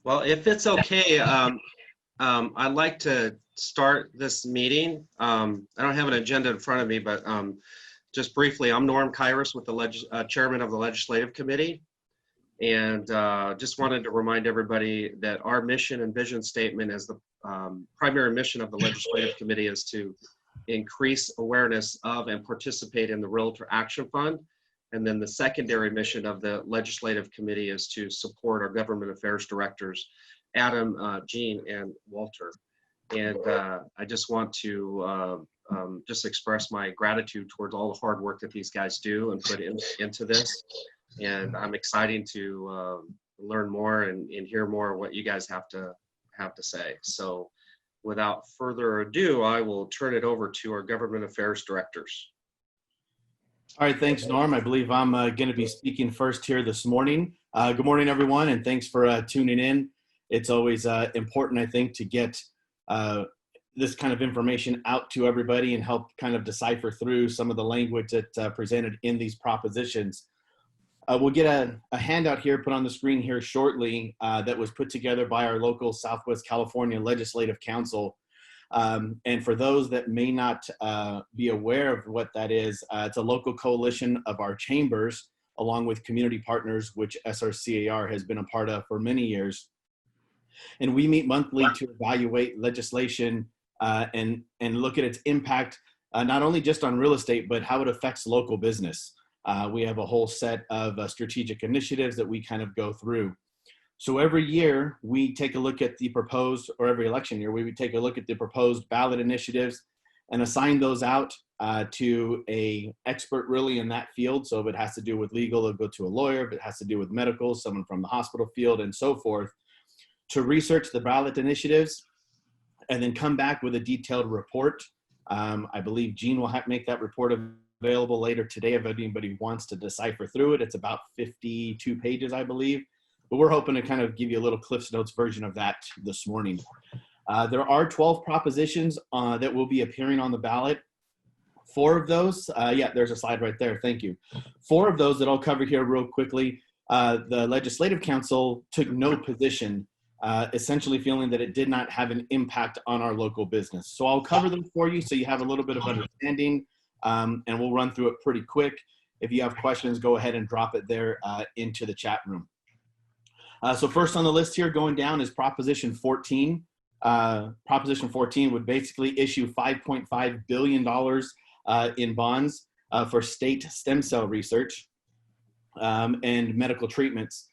Well, if it's okay, I'd like to start this meeting. I don't have an agenda in front of me, but just briefly, I'm Norm Kyrus with the Chairman of the Legislative Committee. And just wanted to remind everybody that our mission and vision statement as the primary mission of the Legislative Committee is to increase awareness of and participate in the Realtor Action Fund. And then the secondary mission of the Legislative Committee is to support our government affairs directors, Adam, Jean, and Walter. And I just want to just express my gratitude towards all the hard work that these guys do and put into this. And I'm excited to learn more and hear more what you guys have to say. So without further ado, I will turn it over to our government affairs directors. All right, thanks, Norm. I believe I'm going to be speaking first here this morning. Good morning, everyone, and thanks for tuning in. It's always important, I think, to get this kind of information out to everybody and help kind of decipher through some of the language that's presented in these propositions. We'll get a handout here put on the screen here shortly that was put together by our local Southwest California Legislative Council. And for those that may not be aware of what that is, it's a local coalition of our chambers along with community partners, which SRCAR has been a part of for many years. And we meet monthly to evaluate legislation and look at its impact, not only just on real estate, but how it affects local business. We have a whole set of strategic initiatives that we kind of go through. So every year we take a look at the proposed, or every election year, we would take a look at the proposed ballot initiatives and assign those out to a expert really in that field. So if it has to do with legal, it'll go to a lawyer. If it has to do with medical, someone from the hospital field and so forth, to research the ballot initiatives and then come back with a detailed report. I believe Jean will make that report available later today if anybody wants to decipher through it. It's about 52 pages, I believe. But we're hoping to kind of give you a little Cliff's Notes version of that this morning. There are 12 propositions that will be appearing on the ballot. 4 of those, yeah, there's a slide right there, thank you. 4 of those that I'll cover here real quickly. The Legislative Council took no position, essentially feeling that it did not have an impact on our local business. So I'll cover them for you so you have a little bit of understanding, and we'll run through it pretty quick. If you have questions, go ahead and drop it there into the chat room. So first on the list here going down is Proposition 14. Proposition 14 would basically issue $5.5 billion in bonds for state stem cell research and medical treatments.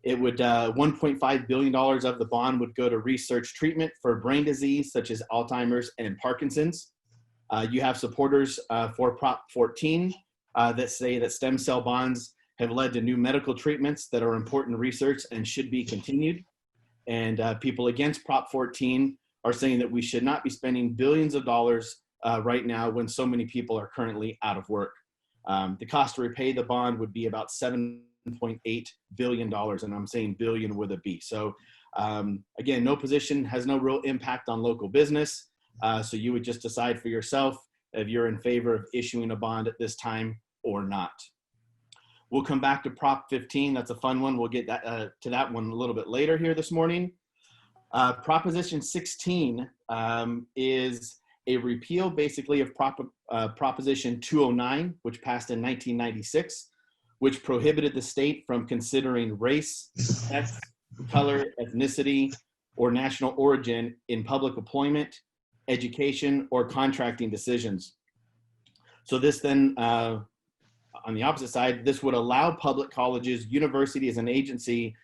It would, $1.5 billion of the bond would go to research treatment for brain disease such as Alzheimer's and Parkinson's. You have supporters for Prop 14 that say that stem cell bonds have led to new medical treatments that are important research and should be continued. And people against Prop 14 are saying that we should not be spending billions of dollars right now when so many people are currently out of work. The cost to repay the bond would be about $7.8 billion, and I'm saying billion with a B. So again, no position, has no real impact on local business. So you would just decide for yourself if you're in favor of issuing a bond at this time or not. We'll come back to Prop 15. That's a fun one. We'll get that, to that one a little bit later here this morning. Proposition 16 is a repeal basically of Proposition 209, which passed in 1996, which prohibited the state from considering race, sex, color, ethnicity, or national origin in public employment, education, or contracting decisions. So this then, on the opposite side, this would allow public colleges, universities, and agency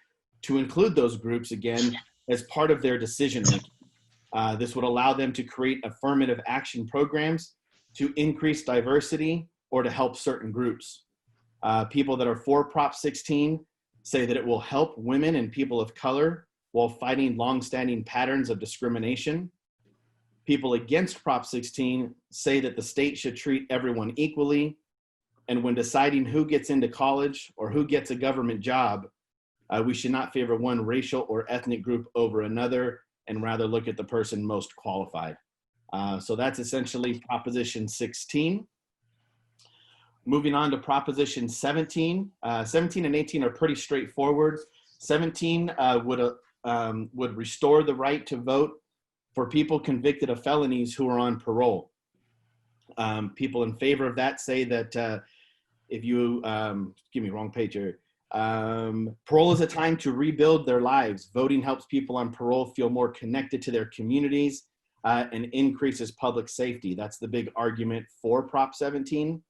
to include those groups again as part of their decision making. This would allow them to create affirmative action programs to increase diversity or to help certain groups. People that are for Prop 16 say that it will help women and people of color while fighting longstanding patterns of discrimination. People against Prop 16 say that the state should treat everyone equally, and when deciding who gets into college or who gets a government job, we should not favor one racial or ethnic group over another and rather look at the person most qualified. So that's essentially Proposition 16. Moving on to Proposition 17. 17 and 18 are pretty straightforward. 17 would would restore the right to vote for people convicted of felonies who are on parole. People in favor of that say that if you, give me wrong page here, parole is a time to rebuild their lives. Voting helps people on parole feel more connected to their communities and increases public safety. That's the big argument for Prop 17.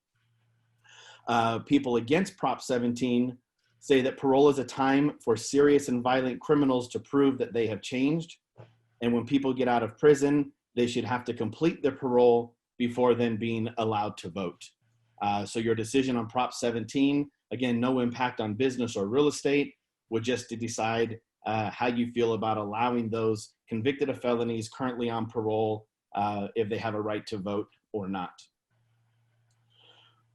People against Prop 17 say that parole is a time for serious and violent criminals to prove that they have changed. And when people get out of prison, they should have to complete their parole before then being allowed to vote. So your decision on Prop 17, again, no impact on business or real estate, would just to decide how you feel about allowing those convicted of felonies currently on parole if they have a right to vote or not.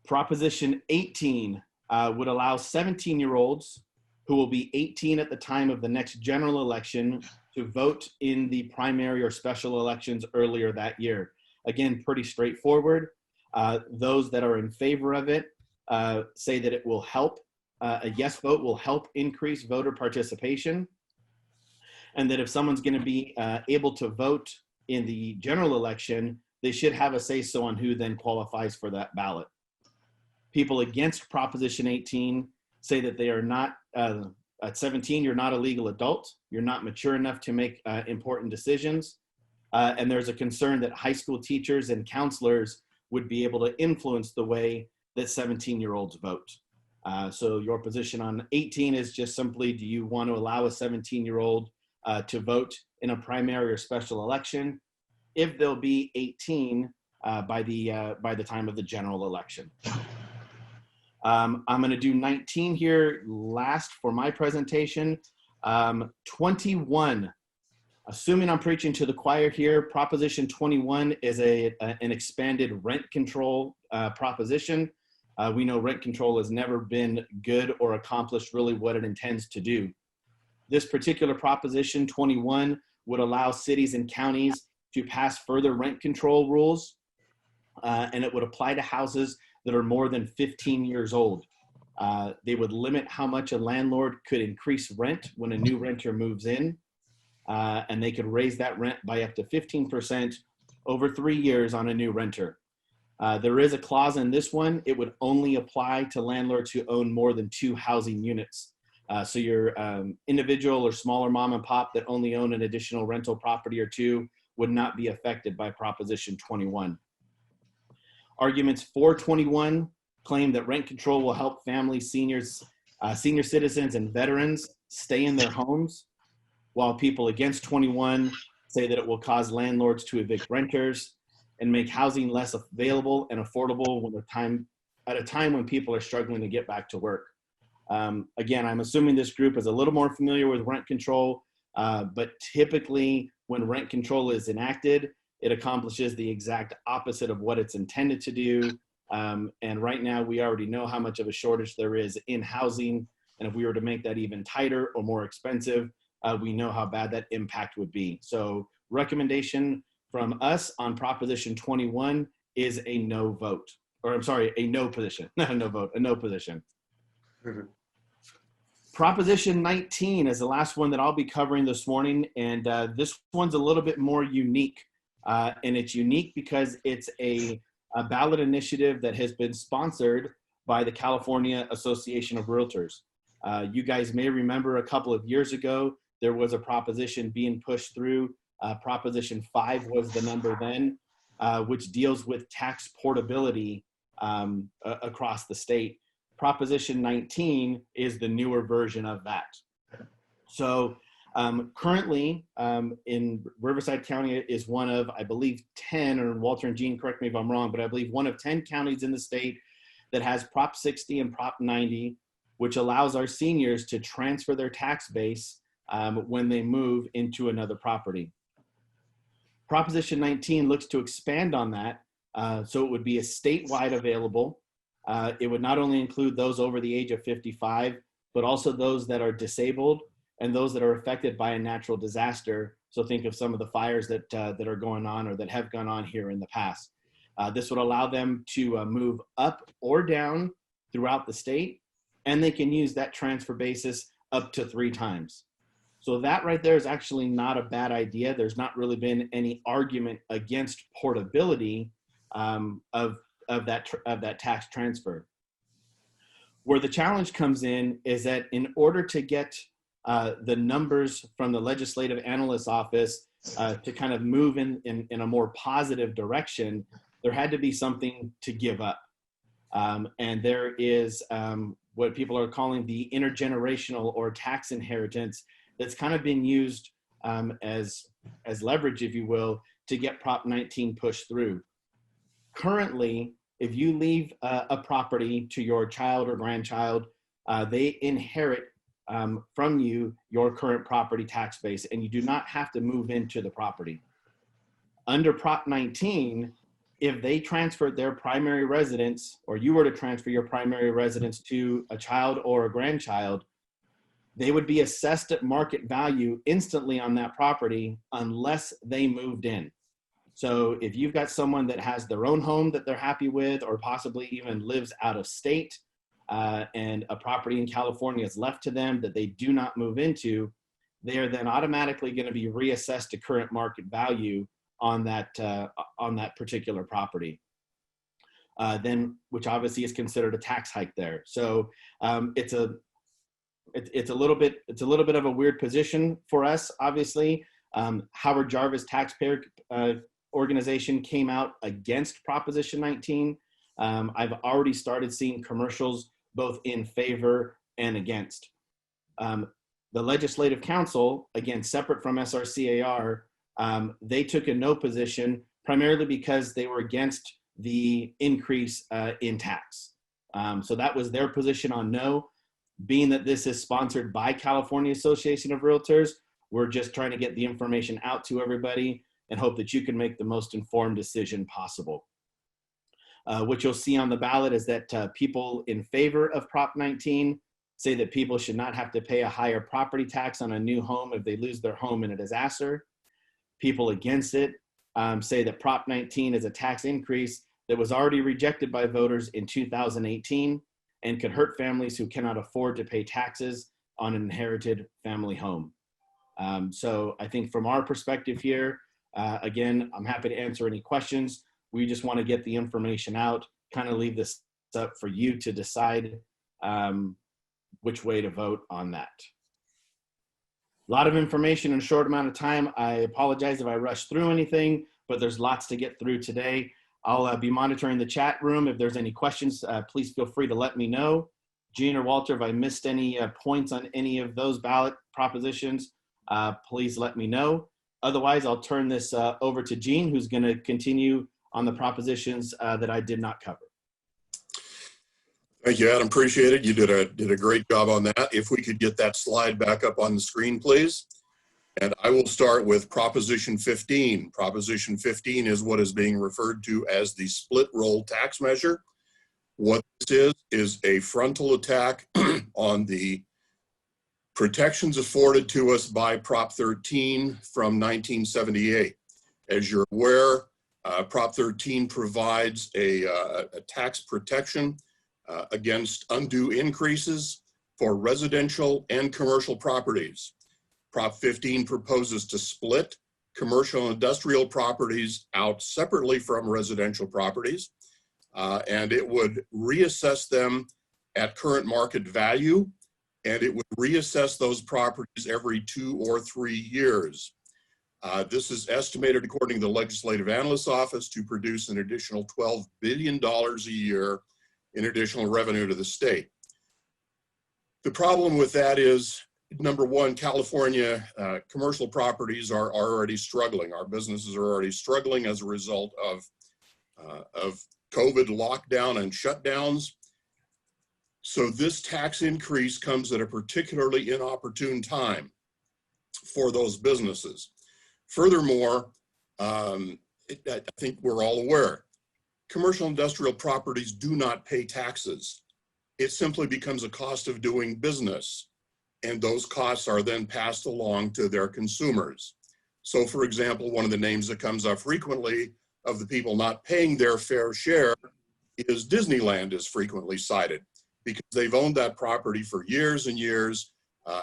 Proposition 18 would allow 17-year-olds who will be 18 at the time of the next general election to vote in the primary or special elections earlier that year. Again, pretty straightforward. Those that are in favor of it say that it will help, a yes vote will help increase voter participation, and that if someone's going to be able to vote in the general election, they should have a say-so on who then qualifies for that ballot. People against Proposition 18 say that they are not, at 17, you're not a legal adult, you're not mature enough to make important decisions, and there's a concern that high school teachers and counselors would be able to influence the way that 17-year-olds vote. So your position on 18 is just simply, do you want to allow a 17-year-old to vote in a primary or special election if they'll be 18 by the time of the general election? I'm going to do 19 here last for my presentation. 21. Assuming I'm preaching to the choir here, Proposition 21 is an expanded rent control proposition. We know rent control has never been good or accomplished really what it intends to do. This particular Proposition 21 would allow cities and counties to pass further rent control rules, and it would apply to houses that are more than 15 years old. They would limit how much a landlord could increase rent when a new renter moves in. And they could raise that rent by up to 15% over 3 years on a new renter. There is a clause in this one. It would only apply to landlords who own more than 2 housing units. So your individual or smaller mom and pop that only own an additional rental property or 2 would not be affected by Proposition 21. Arguments for 21 claim that rent control will help families, seniors, senior citizens, and veterans stay in their homes, while people against 21 say that it will cause landlords to evict renters and make housing less available and affordable at a time when people are struggling to get back to work. Again, I'm assuming this group is a little more familiar with rent control, but typically when rent control is enacted, it accomplishes the exact opposite of what it's intended to do. And right now we already know how much of a shortage there is in housing. And if we were to make that even tighter or more expensive, we know how bad that impact would be. So recommendation from us on Proposition 21 is a no vote, or I'm sorry, a no position, not a no vote, a no position. Mm-hmm. Proposition 19 is the last one that I'll be covering this morning. And this one's a little bit more unique. And it's unique because it's a ballot initiative that has been sponsored by the California Association of Realtors. You guys may remember a couple of years ago, there was a proposition being pushed through. Proposition 5 was the number then, which deals with tax portability across the state. Proposition 19 is the newer version of that. So currently in Riverside County is one of, I believe, 10, or Walter and Jean, correct me if I'm wrong, but I believe one of 10 counties in the state that has Prop 60 and Prop 90, which allows our seniors to transfer their tax base when they move into another property. Proposition 19 looks to expand on that, so it would be a statewide available. It would not only include those over the age of 55, but also those that are disabled and those that are affected by a natural disaster. So think of some of the fires that are going on or that have gone on here in the past. This would allow them to move up or down throughout the state, and they can use that transfer basis up to 3 times. So that right there is actually not a bad idea. There's not really been any argument against portability of that tax transfer. Where the challenge comes in is that in order to get the numbers from the legislative analyst's office to kind of move in a more positive direction, there had to be something to give up. And there is what people are calling the intergenerational or tax inheritance that's kind of been used as leverage, if you will, to get Prop 19 pushed through. Currently, if you leave a property to your child or grandchild, they inherit from you your current property tax base, and you do not have to move into the property. Under Prop 19, if they transferred their primary residence, or you were to transfer your primary residence to a child or a grandchild, they would be assessed at market value instantly on that property unless they moved in. So if you've got someone that has their own home that they're happy with, or possibly even lives out of state, and a property in California is left to them that they do not move into, they are then automatically going to be reassessed to current market value on that particular property. Then, which obviously is considered a tax hike there. So it's a little bit of a weird position for us. Obviously, Howard Jarvis Taxpayer Organization came out against Proposition 19. I've already started seeing commercials both in favor and against. The Legislative Council, again, separate from SRCAR, they took a no position primarily because they were against the increase in tax. So that was their position on no. Being that this is sponsored by California Association of Realtors, we're just trying to get the information out to everybody and hope that you can make the most informed decision possible. What you'll see on the ballot is that people in favor of Prop 19 say that people should not have to pay a higher property tax on a new home if they lose their home in a disaster. People against it say that Prop 19 is a tax increase that was already rejected by voters in 2018 and could hurt families who cannot afford to pay taxes on an inherited family home. So I think from our perspective here, again, I'm happy to answer any questions. We just want to get the information out, kind of leave this up for you to decide which way to vote on that. A lot of information in a short amount of time. I apologize if I rushed through anything, but there's lots to get through today. I'll be monitoring the chat room. If there's any questions, please feel free to let me know. Gene or Walter, if I missed any points on any of those ballot propositions, please let me know. Otherwise, I'll turn this over to Gene, who's going to continue on the propositions that I did not cover. Thank you, Adam. Appreciate it. You did a great job on that. If we could get that slide back up on the screen, please. And I will start with Proposition 15. Proposition 15 is what is being referred to as the split roll tax measure. What this is a frontal attack on the protections afforded to us by Prop 13 from 1978. As you're aware, Prop 13 provides a tax protection against undue increases for residential and commercial properties. Prop 15 proposes to split commercial and industrial properties out separately from residential properties, and it would reassess them at current market value, and it would reassess those properties every 2 or 3 years. This is estimated, according to the Legislative Analyst's Office, to produce an additional $12 billion a year in additional revenue to the state. The problem with that is, number one, California commercial properties are already struggling. Our businesses are already struggling as a result of COVID lockdown and shutdowns. So this tax increase comes at a particularly inopportune time for those businesses. Furthermore, I think we're all aware, commercial industrial properties do not pay taxes. It simply becomes a cost of doing business, and those costs are then passed along to their consumers. So for example, one of the names that comes up frequently of the people not paying their fair share is Disneyland is frequently cited, because they've owned that property for years and years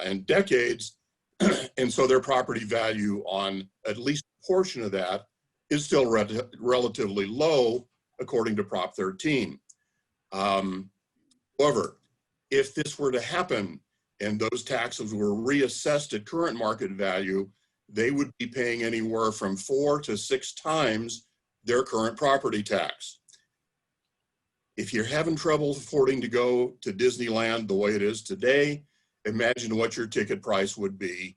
and decades, And so their property value on at least a portion of that is still relatively low, according to Prop 13. However, if this were to happen and those taxes were reassessed at current market value, they would be paying anywhere from 4 to 6 times their current property tax. If you're having trouble affording to go to Disneyland the way it is today, imagine what your ticket price would be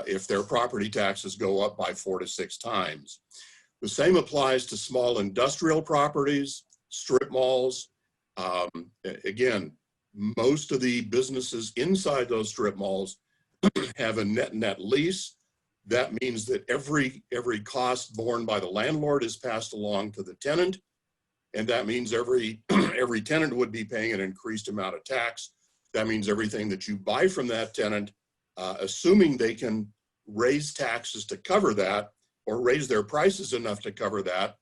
if their property taxes go up by 4 to 6 times. The same applies to small industrial properties, strip malls. Again, most of the businesses inside those strip malls have a net lease. That means that every cost borne by the landlord is passed along to the tenant. And that means every tenant would be paying an increased amount of tax. That means everything that you buy from that tenant, assuming they can raise taxes to cover that or raise their prices enough to cover that,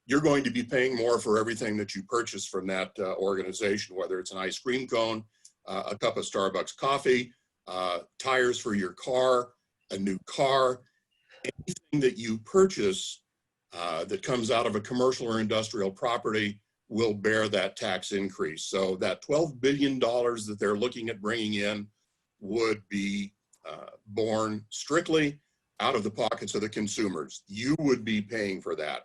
you're going to be paying more for everything that you purchase from that organization, whether it's an ice cream cone, a cup of Starbucks coffee, tires for your car, a new car, anything that you purchase that comes out of a commercial or industrial property will bear that tax increase. So that $12 billion that they're looking at bringing in would be borne strictly out of the pockets of the consumers. You would be paying for that.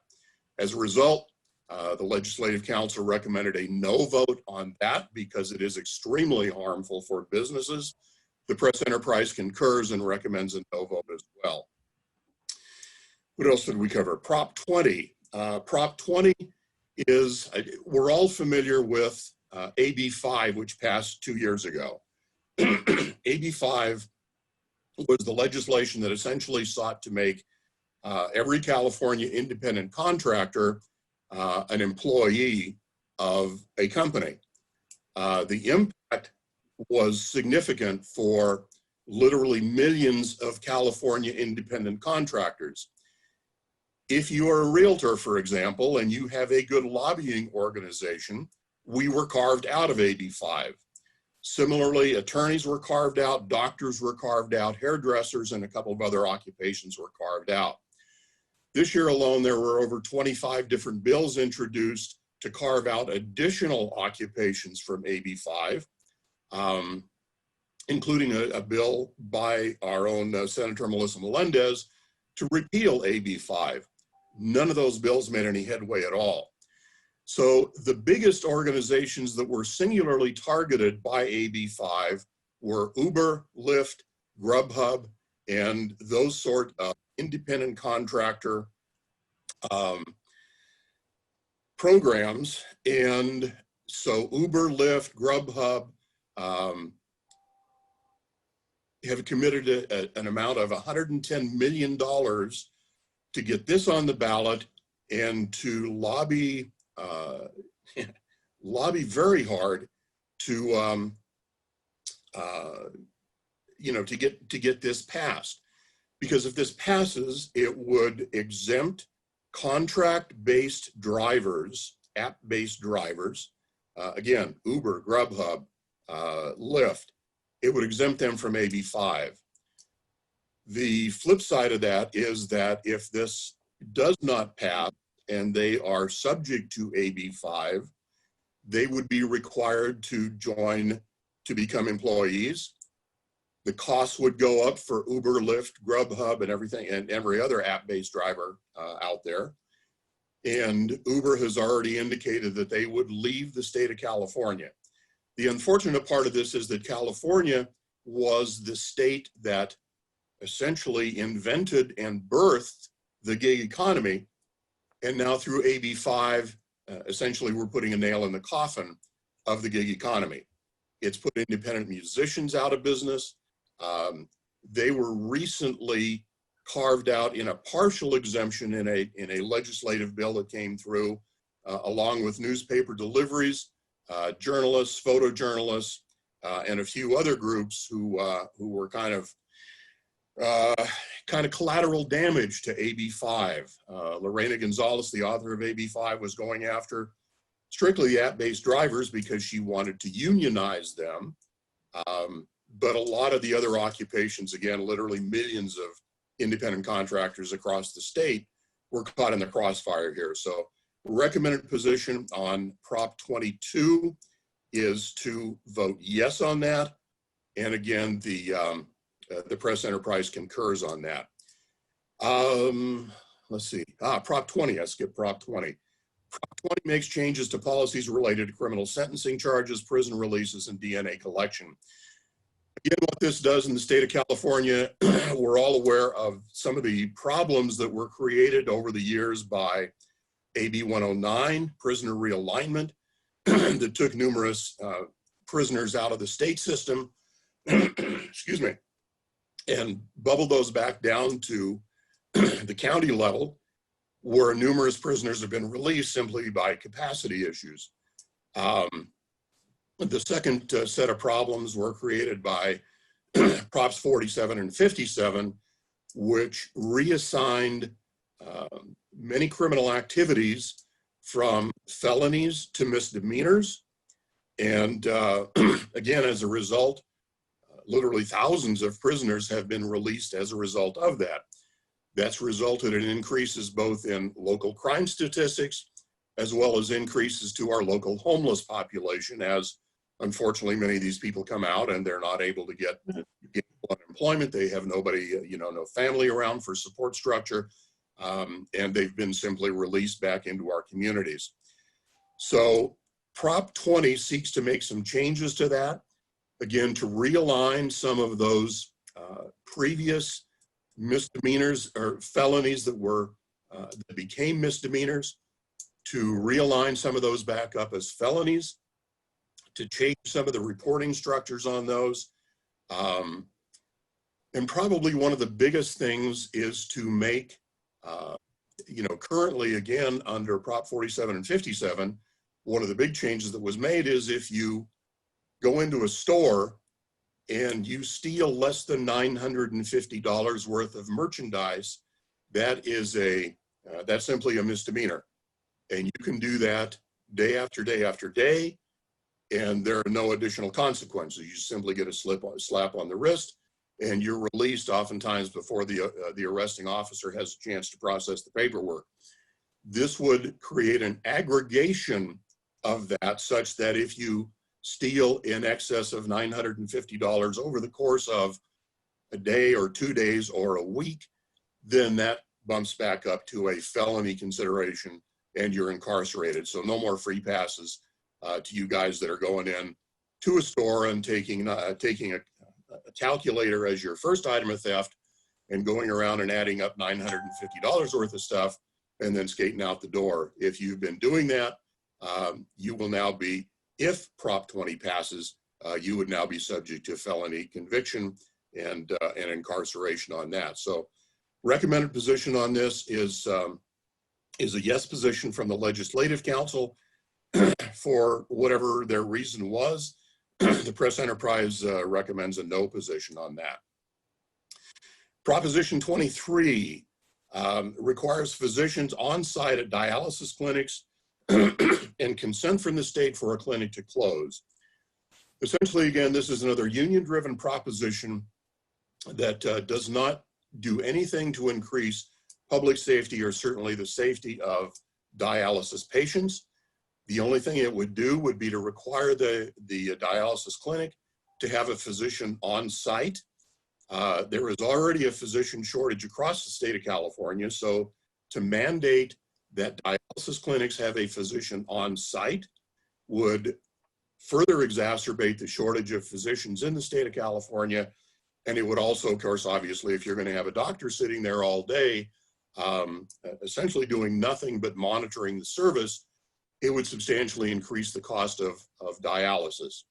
As a result, the Legislative Council recommended a no vote on that because it is extremely harmful for businesses. The Press Enterprise concurs and recommends a no vote as well. What else did we cover? Prop 20. Prop 20 is, we're all familiar with AB 5, which passed 2 years ago. AB 5 was the legislation that essentially sought to make every California independent contractor an employee of a company. The impact was significant for literally millions of California independent contractors. If you are a realtor, for example, and you have a good lobbying organization, we were carved out of AB 5. Similarly, attorneys were carved out, doctors were carved out, hairdressers and a couple of other occupations were carved out. This year alone, there were over 25 different bills introduced to carve out additional occupations from AB 5, including a bill by our own Senator Melissa Melendez to repeal AB 5. None of those bills made any headway at all. So the biggest organizations that were singularly targeted by AB 5 were Uber, Lyft, Grubhub, and those sort of independent contractor programs. And so Uber, Lyft, Grubhub have committed an amount of $110 million to get this on the ballot and to lobby lobby very hard to to get this passed. Because if this passes, it would exempt contract-based drivers, app-based drivers, again, Uber, Grubhub, Lyft. It would exempt them from AB 5. The flip side of that is that if this does not pass and they are subject to AB 5, they would be required to join to become employees. The costs would go up for Uber, Lyft, Grubhub, and everything, and every other app-based driver out there. And Uber has already indicated that they would leave the state of California. The unfortunate part of this is that California was the state that essentially invented and birthed the gig economy. And now through AB 5, essentially we're putting a nail in the coffin of the gig economy. It's put independent musicians out of business. They were recently carved out in a partial exemption in a legislative bill that came through, along with newspaper deliveries, journalists, photojournalists, and a few other groups who were kind of collateral damage to AB 5. Lorena Gonzalez, the author of AB 5, was going after strictly app-based drivers because she wanted to unionize them. but a lot of the other occupations, again, literally millions of independent contractors across the state were caught in the crossfire here. So recommended position on Prop 22 is to vote yes on that. And again, the press enterprise concurs on that. Let's see, Prop 20, I skipped Prop 20. Prop 20 makes changes to policies related to criminal sentencing charges, prison releases, and DNA collection. Again, what this does in the state of California, we're all aware of some of the problems that were created over the years by AB 109, prisoner realignment, that took numerous prisoners out of the state system, excuse me, and bubbled those back down to the county level, where numerous prisoners have been released simply by capacity issues. The second set of problems were created by Props 47 and 57, which reassigned many criminal activities from felonies to misdemeanors. And again, as a result, literally thousands of prisoners have been released as a result of that. That's resulted in increases both in local crime statistics, as well as increases to our local homeless population, as unfortunately many of these people come out and they're not able to get unemployment. They have nobody, no family around for support structure, and they've been simply released back into our communities. So Prop 20 seeks to make some changes to that, again, to realign some of those previous misdemeanors or felonies that became misdemeanors, to realign some of those back up as felonies, to change some of the reporting structures on those. And probably one of the biggest things is to make, currently, again, under Prop 47 and 57, one of the big changes that was made is if you go into a store and you steal less than $950 worth of merchandise, that's simply a misdemeanor. And you can do that day after day after day, and there are no additional consequences. You simply get a slap on the wrist, and you're released oftentimes before the arresting officer has a chance to process the paperwork. This would create an aggregation of that, such that if you steal in excess of $950 over the course of a day or 2 days or a week, then that bumps back up to a felony consideration and you're incarcerated. So no more free passes to you guys that are going in to a store and taking a calculator as your first item of theft and going around and adding up $950 worth of stuff and then skating out the door. If you've been doing that, you will now be, if Prop 20 passes, you would now be subject to felony conviction and incarceration on that. So recommended position on this is a yes position from the Legislative Council. For whatever their reason was, the press enterprise recommends a no position on that. Proposition 23 requires physicians on site at dialysis clinics and consent from the state for a clinic to close. Essentially, again, this is another union-driven proposition that does not do anything to increase public safety or certainly the safety of dialysis patients. The only thing it would do would be to require the dialysis clinic to have a physician on site. There is already a physician shortage across the state of California, so to mandate that dialysis clinics have a physician on site would further exacerbate the shortage of physicians in the state of California. And it would also, of course, obviously, if you're going to have a doctor sitting there all day, essentially doing nothing but monitoring the service, it would substantially increase the cost of dialysis.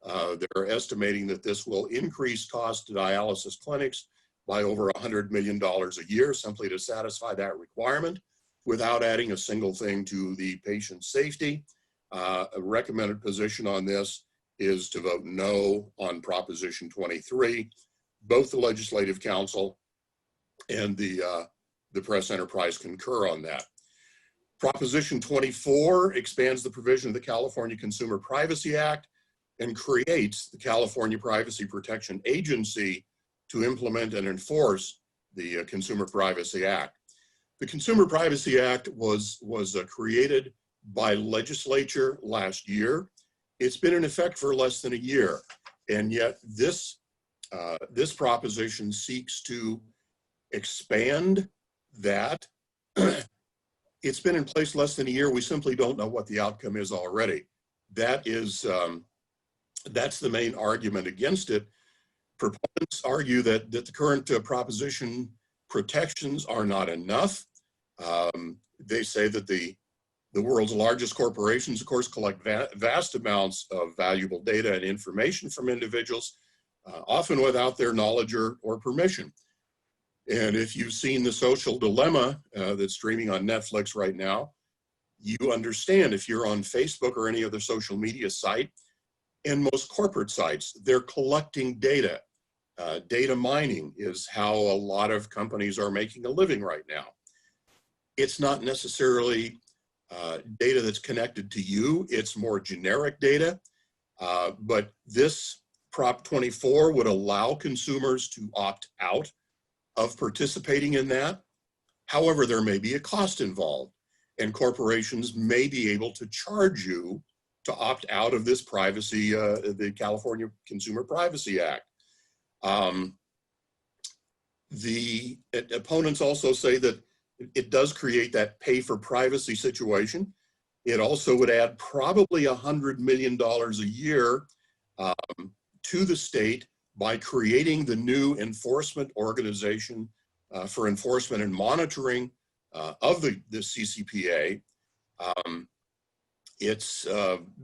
They're estimating that this will increase cost to dialysis clinics by over $100 million a year simply to satisfy that requirement without adding a single thing to the patient's safety. A recommended position on this is to vote no on Proposition 23. Both the Legislative Council and the press enterprise concur on that. Proposition 24 expands the provision of the California Consumer Privacy Act and creates the California Privacy Protection Agency to implement and enforce the Consumer Privacy Act. The Consumer Privacy Act was created by legislature last year. It's been in effect for less than a year, and yet this proposition seeks to expand that. It's been in place less than a year. We simply don't know what the outcome is already. That's the main argument against it. Proponents argue that the current proposition protections are not enough. They say that the world's largest corporations, of course, collect vast amounts of valuable data and information from individuals, often without their knowledge or permission. And if you've seen The Social Dilemma that's streaming on Netflix right now, you understand if you're on Facebook or any other social media site, and most corporate sites, they're collecting data. Data mining is how a lot of companies are making a living right now. It's not necessarily data that's connected to you, it's more generic data. But this Prop 24 would allow consumers to opt out of participating in that. However, there may be a cost involved, and corporations may be able to charge you to opt out of this privacy, the California Consumer Privacy Act. The opponents also say that it does create that pay for privacy situation. It also would add probably $100 million a year to the state by creating the new enforcement organization for enforcement and monitoring of the CCPA. It's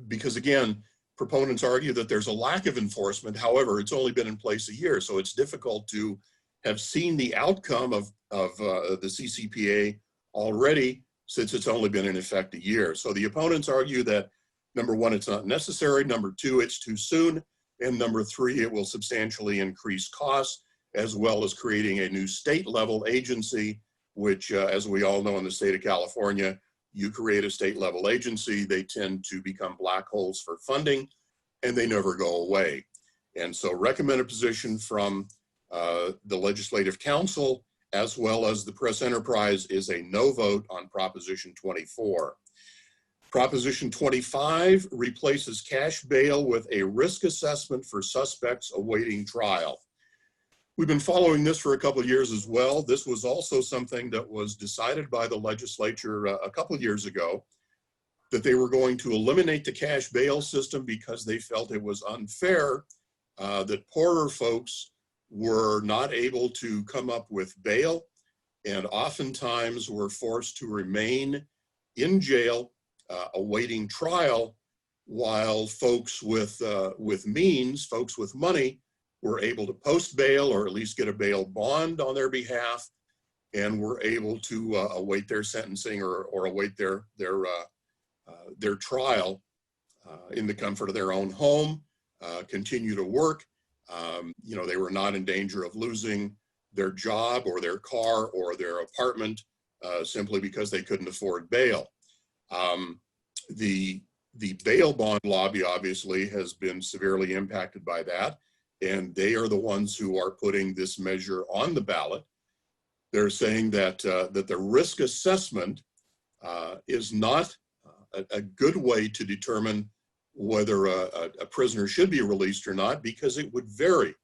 because, again, proponents argue that there's a lack of enforcement. However, it's only been in place a year, so it's difficult to have seen the outcome of the CCPA already, since it's only been in effect a year. So the opponents argue that, number one, it's not necessary. Number two, it's too soon. And number three, it will substantially increase costs, as well as creating a new state-level agency, which, as we all know in the state of California, you create a state-level agency, they tend to become black holes for funding, and they never go away. And so recommended position from the Legislative Council, as well as the press enterprise, is a no vote on Proposition 24. Proposition 25 replaces cash bail with a risk assessment for suspects awaiting trial. We've been following this for a couple of years as well. This was also something that was decided by the legislature a couple of years ago, that they were going to eliminate the cash bail system because they felt it was unfair that poorer folks were not able to come up with bail, and oftentimes were forced to remain in jail awaiting trial, while folks with means, folks with money, were able to post bail or at least get a bail bond on their behalf, and were able to await their sentencing or await their trial in the comfort of their own home, continue to work. You know, they were not in danger of losing their job or their car or their apartment simply because they couldn't afford bail. The bail bond lobby obviously has been severely impacted by that, and they are the ones who are putting this measure on the ballot. They're saying that that the risk assessment is not a good way to determine whether a prisoner should be released or not, because it would vary.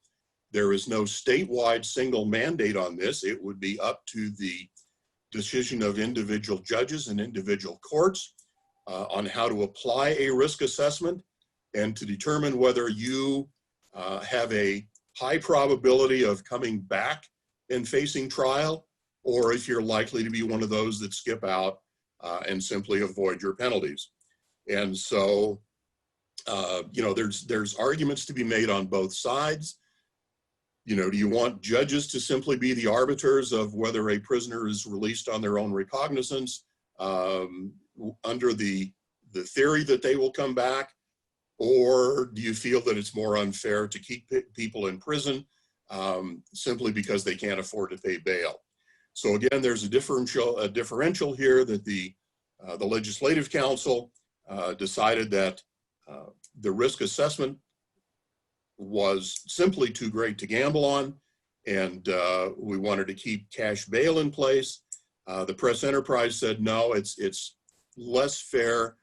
There is no statewide single mandate on this. It would be up to the decision of individual judges and individual courts on how to apply a risk assessment and to determine whether you have a high probability of coming back and facing trial, or if you're likely to be one of those that skip out and simply avoid your penalties. And so, you know, there's arguments to be made on both sides. You know, do you want judges to simply be the arbiters of whether a prisoner is released on their own recognizance under the theory that they will come back? Or do you feel that it's more unfair to keep people in prison simply because they can't afford to pay bail? So again, there's a differential here that the Legislative Council decided that the risk assessment was simply too great to gamble on, and we wanted to keep cash bail in place. The press enterprise said, no, it's less fair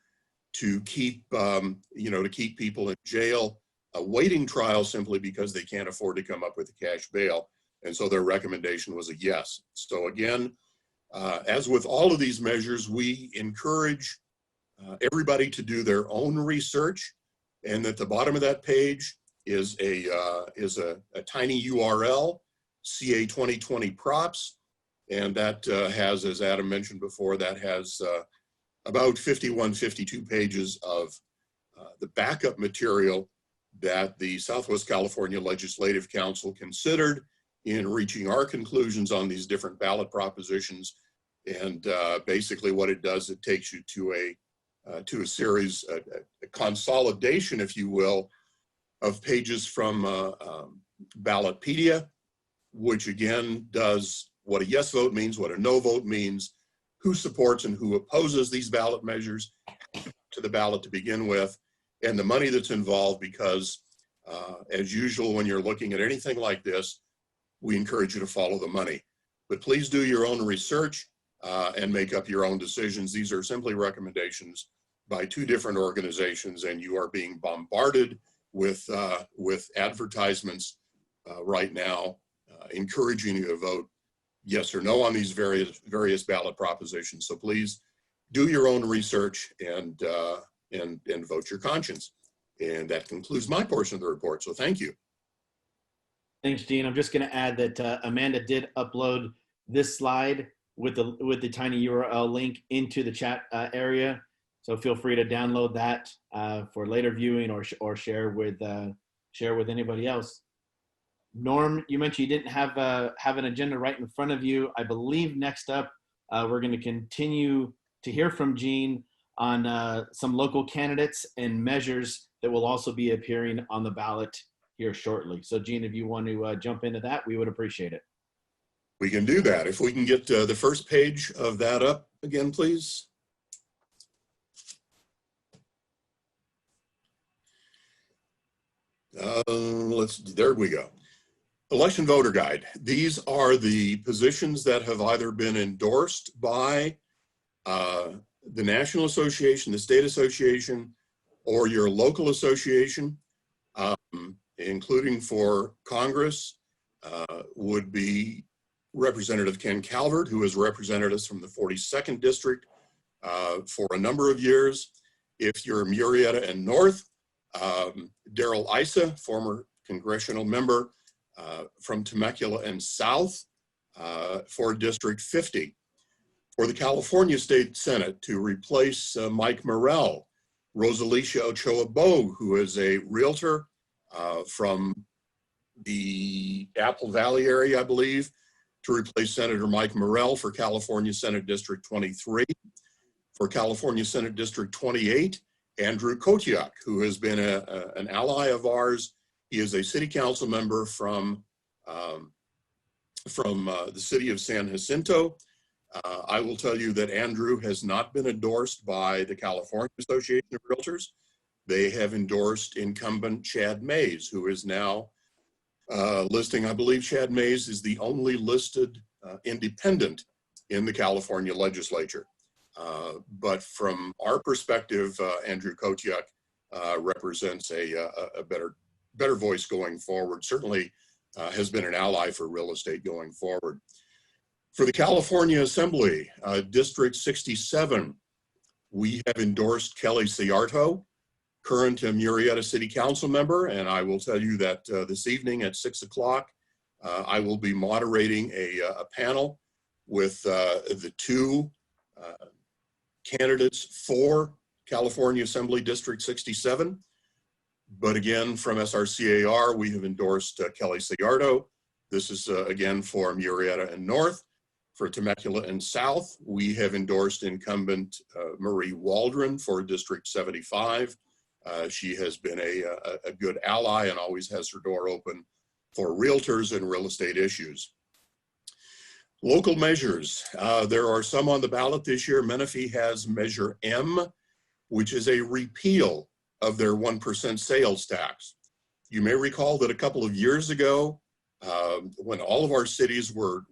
to keep, to keep people in jail awaiting trial simply because they can't afford to come up with a cash bail. And so their recommendation was a yes. So again, as with all of these measures, we encourage everybody to do their own research. And at the bottom of that page is a tiny URL, CA 2020 props. And that has, as Adam mentioned before, that has about 51, 52 pages of the backup material that the Southwest California Legislative Council considered in reaching our conclusions on these different ballot propositions. And basically what it does, it takes you to a series, a consolidation, if you will, of pages from Ballotpedia, which again does what a yes vote means, what a no vote means, who supports and who opposes these ballot measures to the ballot to begin with, and the money that's involved, because as usual, when you're looking at anything like this, we encourage you to follow the money. But please do your own research and make up your own decisions. These are simply recommendations by two different organizations, and you are being bombarded with advertisements right now encouraging you to vote yes or no on these various ballot propositions. So please do your own research and vote your conscience. And that concludes my portion of the report. So thank you. Thanks, Dean. I'm just going to add that Amanda did upload this slide with the tiny URL link into the chat area. So feel free to download that for later viewing or share with anybody else. Norm, you mentioned you didn't have an agenda right in front of you. I believe next up we're going to continue to hear from Jean on some local candidates and measures that will also be appearing on the ballot here shortly. So Jean, if you want to jump into that, we would appreciate it. We can do that. If we can get the first page of that up again, please. There we go. Election voter guide. These are the positions that have either been endorsed by the National Association, the State Association, or your local association, including for Congress, would be Representative Ken Calvert, who has represented us from the 42nd District for a number of years. If you're Murrieta and North, Darrell Issa, former congressional member from Temecula and South for District 50. For the California State Senate to replace Mike Morrell, Rosalicia Ochoa-Bogue, who is a realtor from the Apple Valley area, I believe, to replace Senator Mike Morrell for California Senate District 23. For California Senate District 28, Andrew Kotiak, who has been an ally of ours. He is a city council member from the city of San Jacinto. I will tell you that Andrew has not been endorsed by the California Association of Realtors. They have endorsed incumbent Chad Mays, who is now listing, I believe Chad Mays is the only listed independent in the California legislature. But from our perspective, Andrew Kotiak represents a better voice going forward, certainly has been an ally for real estate going forward. For the California Assembly, District 67, we have endorsed Kelly Ciarto, current Murrieta City Council member, and I will tell you that this evening at 6 o'clock, I will be moderating a panel with the two candidates for California Assembly District 67. But again, from SRCAR, we have endorsed Kelly Ciarto. This is again for Murrieta and North. For Temecula and South, we have endorsed incumbent Marie Waldron for District 75. She has been a good ally and always has her door open for realtors and real estate issues. Local measures. There are some on the ballot this year. Menifee has Measure M, which is a repeal of their 1% sales tax. You may recall that a couple of years ago, when all of our cities were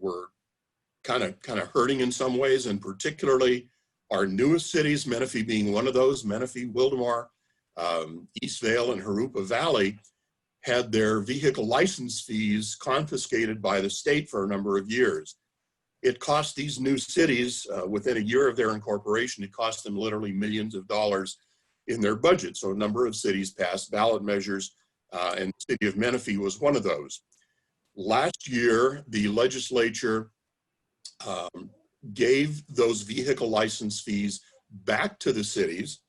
kind of hurting in some ways, and particularly our newest cities, Menifee being one of those, Menifee, Wildomar, Eastvale, and Jurupa Valley, had their vehicle license fees confiscated by the state for a number of years. It cost these new cities, within a year of their incorporation, it cost them literally millions of dollars in their budget. So a number of cities passed ballot measures, and the city of Menifee was one of those. Last year, the legislature gave those vehicle license fees back to the cities.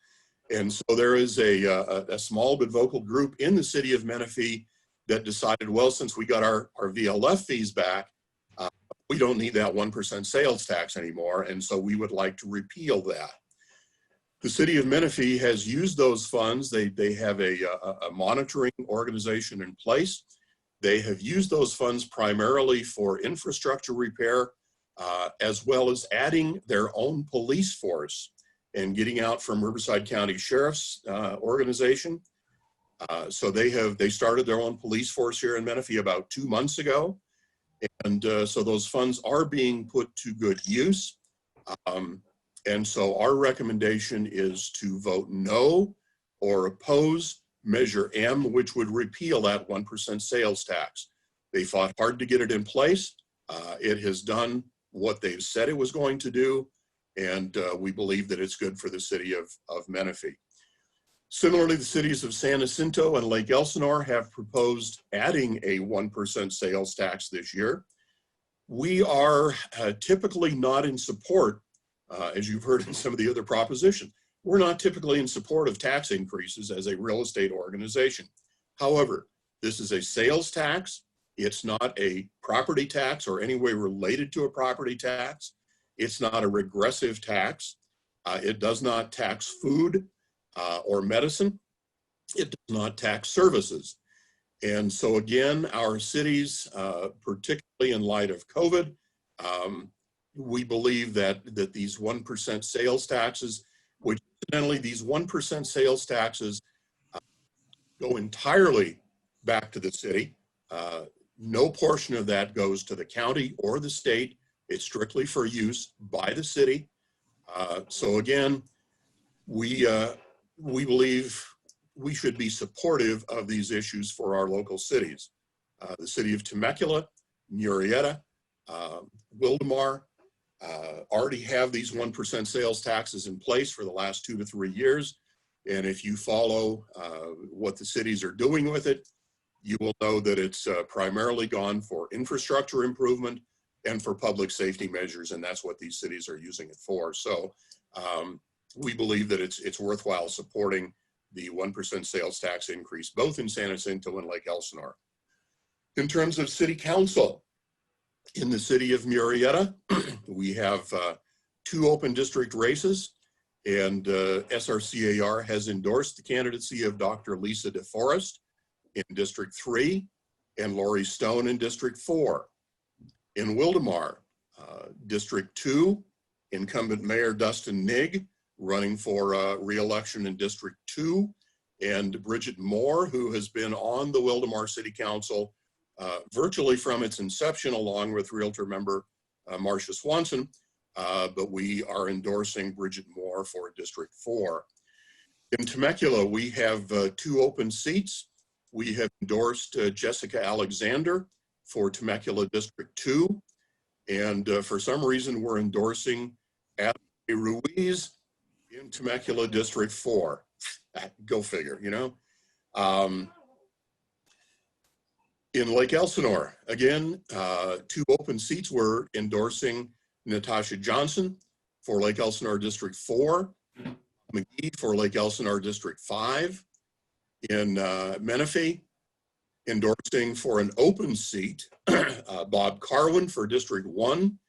And so there is a small but vocal group in the city of Menifee that decided, well, since we got our VLF fees back, we don't need that 1% sales tax anymore. And so we would like to repeal that. The city of Menifee has used those funds. They have a monitoring organization in place. They have used those funds primarily for infrastructure repair, as well as adding their own police force and getting out from Riverside County Sheriff's organization. So they started their own police force here in Menifee about 2 months ago. And so those funds are being put to good use. And so our recommendation is to vote no or oppose Measure M, which would repeal that 1% sales tax. They fought hard to get it in place. It has done what they've said it was going to do, and we believe that it's good for the city of Menifee. Similarly, the cities of San Jacinto and Lake Elsinore have proposed adding a 1% sales tax this year. We are typically not in support, as you've heard in some of the other propositions, we're not typically in support of tax increases as a real estate organization. However, this is a sales tax. It's not a property tax or any way related to a property tax. It's not a regressive tax. It does not tax food or medicine. It does not tax services. And so again, our cities, particularly in light of COVID, we believe that these 1% sales taxes, which incidentally, these 1% sales taxes go entirely back to the city. No portion of that goes to the county or the state. It's strictly for use by the city. So again, we believe we should be supportive of these issues for our local cities. The city of Temecula, Murrieta, Wildomar already have these 1% sales taxes in place for the last 2 to 3 years. And if you follow what the cities are doing with it, you will know that it's primarily gone for infrastructure improvement and for public safety measures, and that's what these cities are using it for. So we believe that it's worthwhile supporting the 1% sales tax increase, both in San Jacinto and Lake Elsinore. In terms of city council, in the city of Murrieta, we have 2 open district races, and SRCAR has endorsed the candidacy of Dr. Lisa DeForest in District 3 and Lori Stone in District 4. In Wildomar, District 2, incumbent Mayor Dustin Nigg running for re-election in District 2, and Bridget Moore, who has been on the Wildomar City Council virtually from its inception, along with Realtor member Marcia Swanson, but we are endorsing Bridget Moore for District 4. In Temecula, we have 2 open seats. We have endorsed Jessica Alexander for Temecula District 2, and for some reason we're endorsing Adam Ruiz in Temecula District 4. Go figure, you know. In Lake Elsinore, again, 2 open seats. We're endorsing Natasha Johnson for Lake Elsinore District 4, McGee for Lake Elsinore District 5. In Menifee, endorsing for an open seat, Bob Carwin for District 1,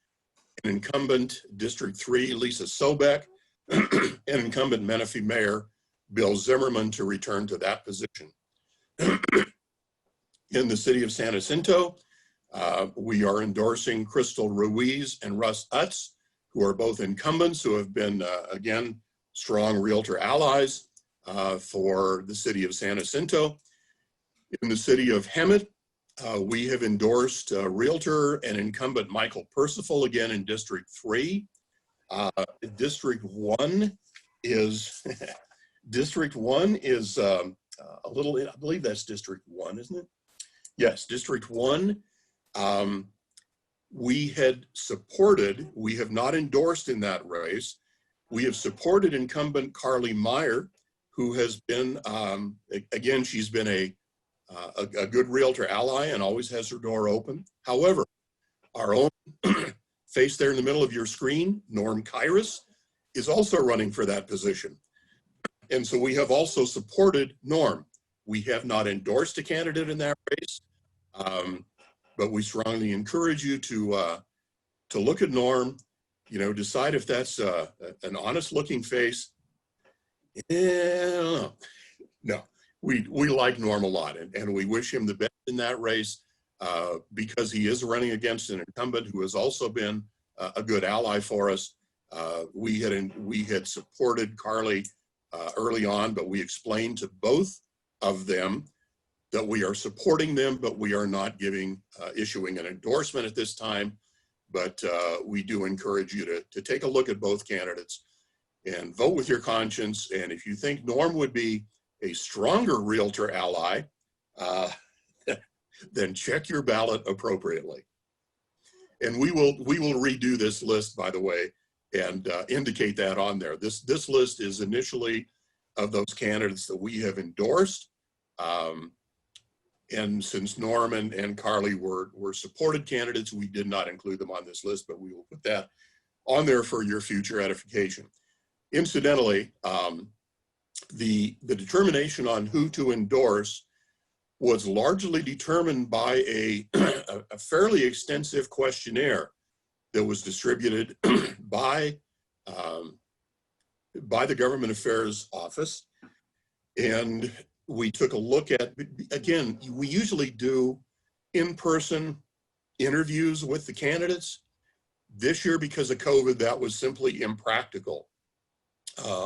and incumbent District 3, Lisa Sobeck, and incumbent Menifee Mayor Bill Zimmerman to return to that position. In the city of San Jacinto, we are endorsing Crystal Ruiz and Russ Utz, who are both incumbents who have been, again, strong realtor allies. for the city of San Jacinto. In the city of Hemet, we have endorsed Realtor and incumbent Michael Percival again in District 3. District 1 is District 1 is a little, I believe that's District 1, isn't it? Yes, District 1. We had supported, we have not endorsed in that race. We have supported incumbent Carly Meyer, who has been, again, she's been a good Realtor ally and always has her door open. However, our own face there in the middle of your screen, Norm Kairos, is also running for that position. And so we have also supported Norm. We have not endorsed a candidate in that race, but we strongly encourage you to look at Norm, you know, decide if that's an honest looking face. No, we like Norm a lot, and we wish him the best in that race because he is running against an incumbent who has also been a good ally for us. We had supported Carly early on, but we explained to both of them that we are supporting them, but we are not issuing an endorsement at this time. But we do encourage you to take a look at both candidates and vote with your conscience. And if you think Norm would be a stronger Realtor ally, then check your ballot appropriately. And we will redo this list, by the way, and indicate that on there. This list is initially of those candidates that we have endorsed. And since Norm and Carly were supported candidates, we did not include them on this list, but we will put that on there for your future edification. Incidentally, the determination on who to endorse was largely determined by a fairly extensive questionnaire that was distributed by the Government Affairs Office. And we took a look at, again, we usually do in-person interviews with the candidates. This year, because of COVID, that was simply impractical,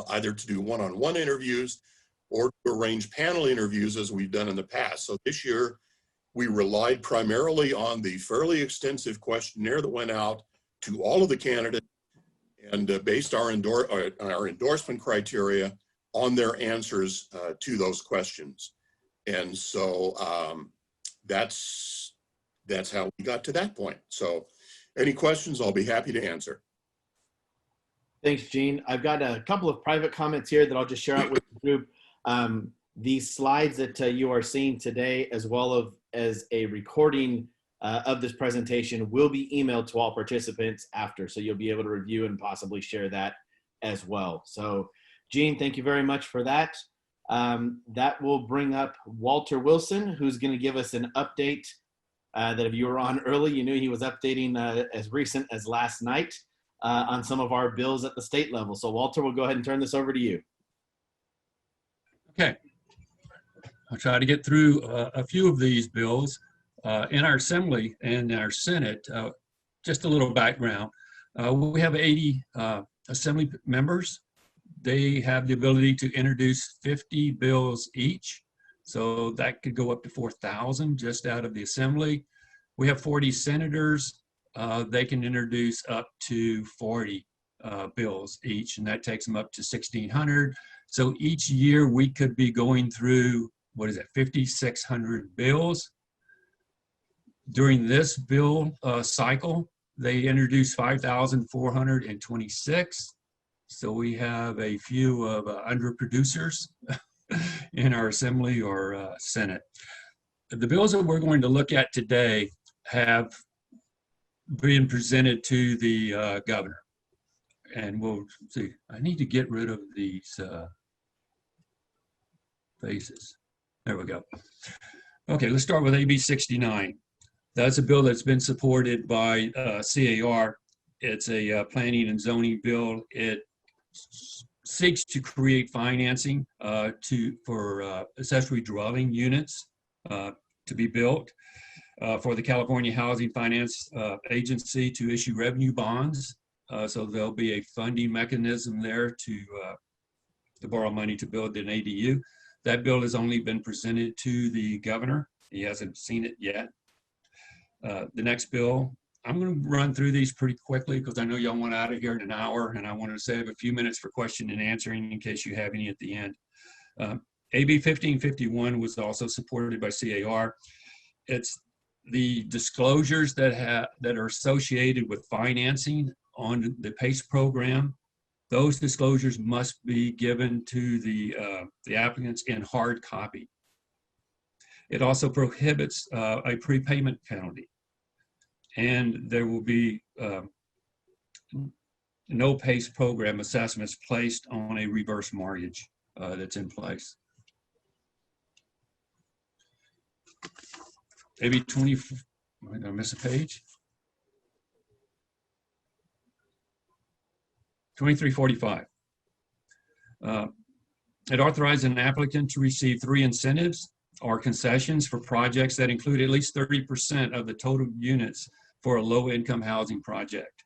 either to do one-on-one interviews or to arrange panel interviews as we've done in the past. So this year, we relied primarily on the fairly extensive questionnaire that went out to all of the candidates and based our endorsement criteria on their answers to those questions. And so that's how we got to that point. So any questions, I'll be happy to answer. Thanks, Gene. I've got a couple of private comments here that I'll just share out with the group. These slides that you are seeing today, as well as a recording of this presentation, will be emailed to all participants after, so you'll be able to review and possibly share that as well. So Gene, thank you very much for that. That will bring up Walter Wilson, who's going to give us an update that if you were on early, you knew he was updating as recent as last night on some of our bills at the state level. So Walter, we'll go ahead and turn this over to you. Okay. I'll try to get through a few of these bills. In our Assembly and our Senate, just a little background. We have 80 Assembly members. They have the ability to introduce 50 bills each. So that could go up to 4,000 just out of the Assembly. We have 40 senators. They can introduce up to 40 bills each, and that takes them up to 1,600. So each year we could be going through, 5,600 bills. During this bill cycle, they introduced 5,426. So we have a few of underproducers in our Assembly or Senate. The bills that we're going to look at today have been presented to the governor. And we'll see, I need to get rid of these faces. There we go. Okay, let's start with AB 69. That's a bill that's been supported by SRCAR. It's a planning and zoning bill. It seeks to create financing for accessory dwelling units to be built, for the California Housing Finance Agency to issue revenue bonds. So there'll be a funding mechanism there to borrow money to build an ADU. That bill has only been presented to the governor. He hasn't seen it yet. The next bill, I'm going to run through these pretty quickly because I know y'all want out of here in an hour, and I want to save a few minutes for question and answering in case you have any at the end. AB 1551 was also supported by CAR. It's the disclosures that are associated with financing on the PACE program. Those disclosures must be given to the applicants in hard copy. It also prohibits a prepayment penalty. And there will be no PACE program assessments placed on a reverse mortgage that's in place. AB 20, did I miss a page? 2345. It authorizes an applicant to receive 3 incentives or concessions for projects that include at least 30% of the total units for a low-income housing project,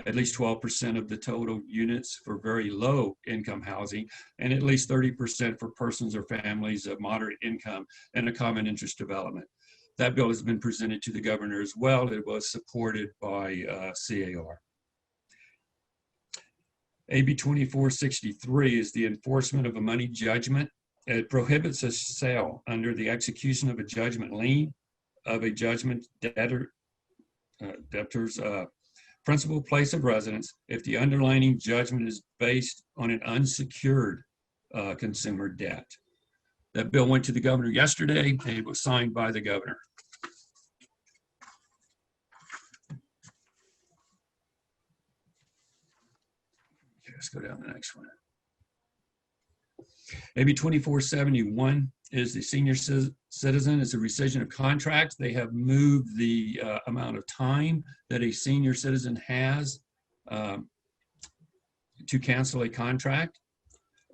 at least 12% of the total units for very low-income housing, and at least 30% for persons or families of moderate income and a common interest development. That bill has been presented to the governor as well. It was supported by CAR. AB 2463 is the enforcement of a money judgment. It prohibits a sale under the execution of a judgment lien of a judgment debtor's principal place of residence if the underlying judgment is based on an unsecured consumer debt. That bill went to the governor yesterday. It was signed by the governor. Okay, let's go down to the next one. AB 2471 is the senior citizen. It's a rescission of contracts. They have moved the amount of time that a senior citizen has to cancel a contract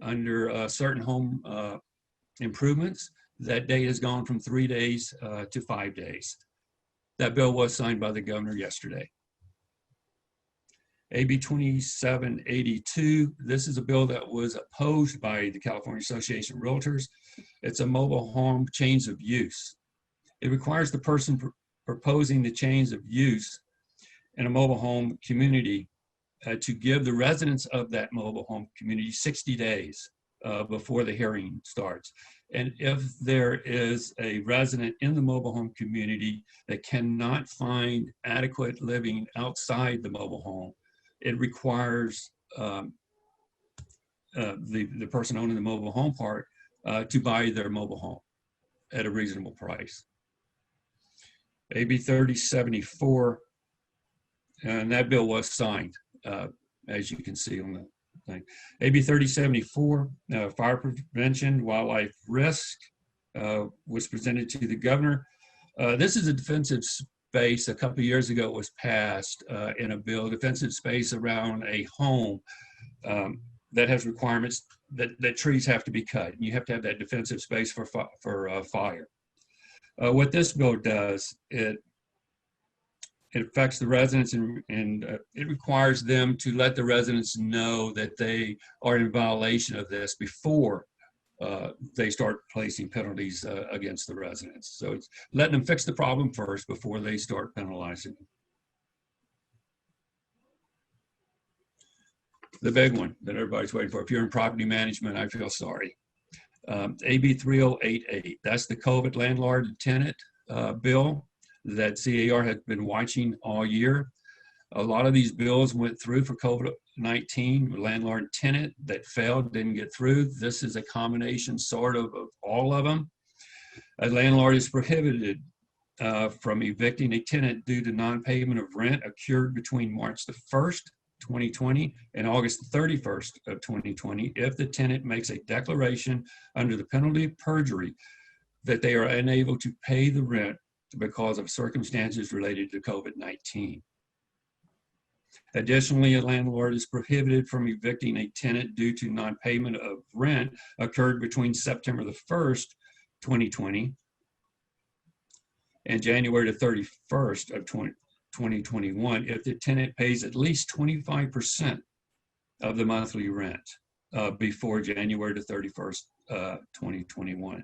under certain home improvements. That date has gone from 3 days to 5 days. That bill was signed by the governor yesterday. AB 2782, this is a bill that was opposed by the California Association of Realtors. It's a mobile home change of use. It requires the person proposing the change of use in a mobile home community to give the residents of that mobile home community 60 days before the hearing starts. And if there is a resident in the mobile home community that cannot find adequate living outside the mobile home, it requires the person owning the mobile home park to buy their mobile home at a reasonable price. AB 3074, and that bill was signed, as you can see on the thing. AB 3074, fire prevention, wildlife risk, was presented to the governor. This is a defensive space. A couple of years ago it was passed in a bill, defensive space around a home that has requirements that trees have to be cut. You have to have that defensive space for fire. What this bill does, it affects the residents and it requires them to let the residents know that they are in violation of this before they start placing penalties against the residents. So it's letting them fix the problem first before they start penalizing them. The big one that everybody's waiting for. If you're in property management, I feel sorry. AB 3088, that's the COVID landlord and tenant bill that CAR has been watching all year. A lot of these bills went through for COVID-19, landlord and tenant that failed, didn't get through. This is a combination sort of all of them. A landlord is prohibited from evicting a tenant due to non-payment of rent occurred between March the 1st, 2020 and August 31st of 2020 if the tenant makes a declaration under the penalty of perjury that they are unable to pay the rent because of circumstances related to COVID-19. Additionally, a landlord is prohibited from evicting a tenant due to non-payment of rent occurred between September the 1st, 2020 and January the 31st of 2021 if the tenant pays at least 25% of the monthly rent. before January the 31st, 2021.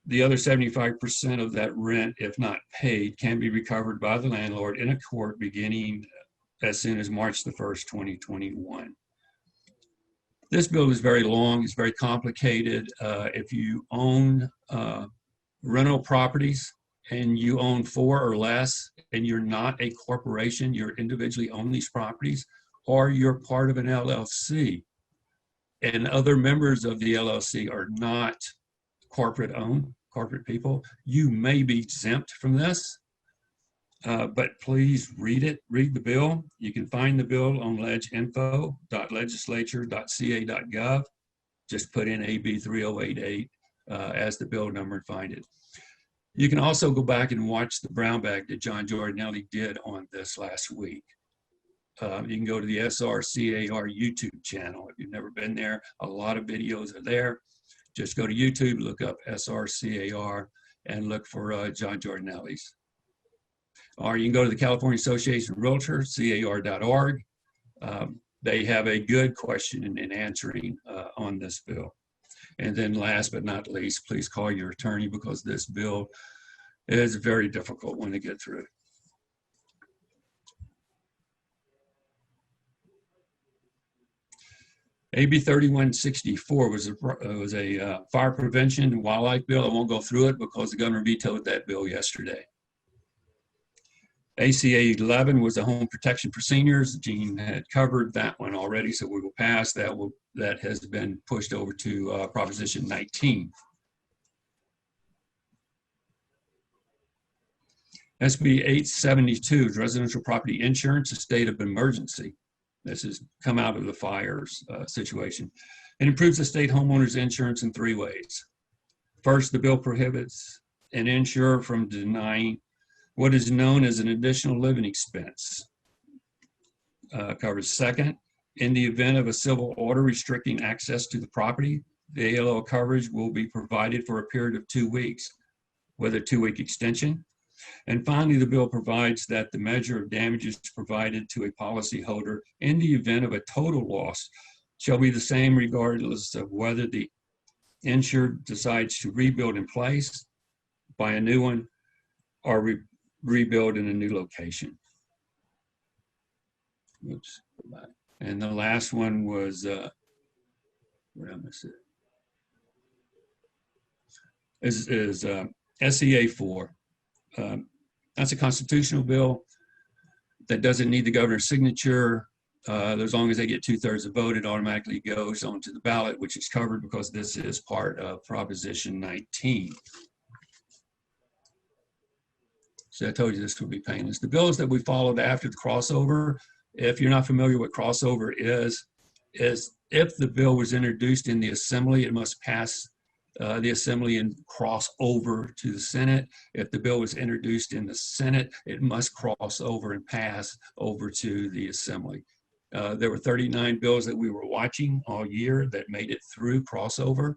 The other 75% of that rent, if not paid, can be recovered by the landlord in a court beginning as soon as March the 1st, 2021. This bill is very long, it's very complicated. If you own rental properties and you own 4 or less, and you're not a corporation, you're individually own these properties, or you're part of an LLC, and other members of the LLC are not corporate people, you may be exempt from this. But please read the bill. You can find the bill on leginfo.legislature.ca.gov. Just put in AB 3088 as the bill number and find it. You can also go back and watch the brown bag that John Giordinelli did on this last week. You can go to the SRCAR YouTube channel. If you've never been there, a lot of videos are there. Just go to YouTube, look up SRCAR, and look for John Giordinelli's. Or you can go to the California Association of Realtors, CAR.org. They have a good question and answering on this bill. And then last but not least, please call your attorney, because this bill is a very difficult one to get through. AB 3164 was a fire prevention and wildlife bill. I won't go through it because the governor vetoed that bill yesterday. ACA 11 was a home protection for seniors. Gene had covered that one already, so we will pass that. That has been pushed over to Proposition 19. SB 872 is residential property insurance, a state of emergency. This has come out of the fires situation. It improves the state homeowner's insurance in 3 ways. First, the bill prohibits an insurer from denying what is known as an additional living expense. Covers second, in the event of a civil order restricting access to the property, the ALO coverage will be provided for a period of 2 weeks with a 2-week extension. And finally, the bill provides that the measure of damages provided to a policyholder in the event of a total loss shall be the same regardless of whether the insured decides to rebuild in place, buy a new one, or rebuild in a new location. Oops, go back. And the last one was, where did I miss it? Is SEA 4. That's a constitutional bill that doesn't need the governor's signature. As long as they get 2/3 of vote, it automatically goes onto the ballot, which is covered because this is part of Proposition 19. So I told you this would be painless. The bills that we followed after the crossover, if you're not familiar with crossover is if the bill was introduced in the assembly, it must pass the assembly and cross over to the Senate. If the bill was introduced in the Senate, it must cross over and pass over to the assembly. There were 39 bills that we were watching all year that made it through crossover.